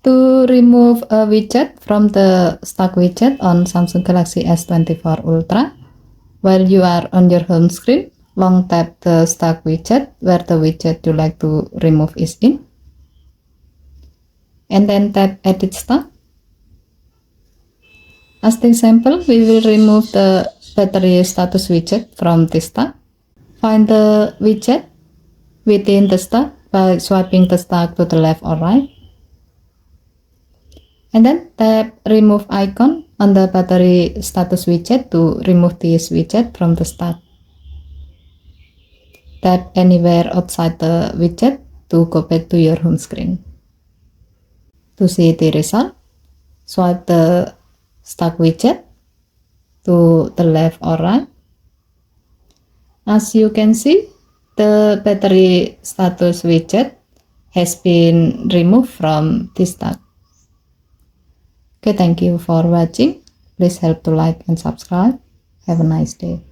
To remove a widget from the stock widget on Samsung Galaxy S24 Ultra, while you are on your home screen, long tap the stock widget where the widget you like to remove is in, and then tap Edit Stock. As the example, we will remove the battery status widget from this stock. Find the widget within the stock by swiping the stock to the left or right. And then tap remove icon on the battery status widget to remove this widget from the stock. Tap anywhere outside the widget to go back to your home screen. To see the result, swipe the stock widget to the left or right. As you can see, the battery status widget has been removed from this stock. Okay, thank you for watching. Please help to like and subscribe. Have a nice day.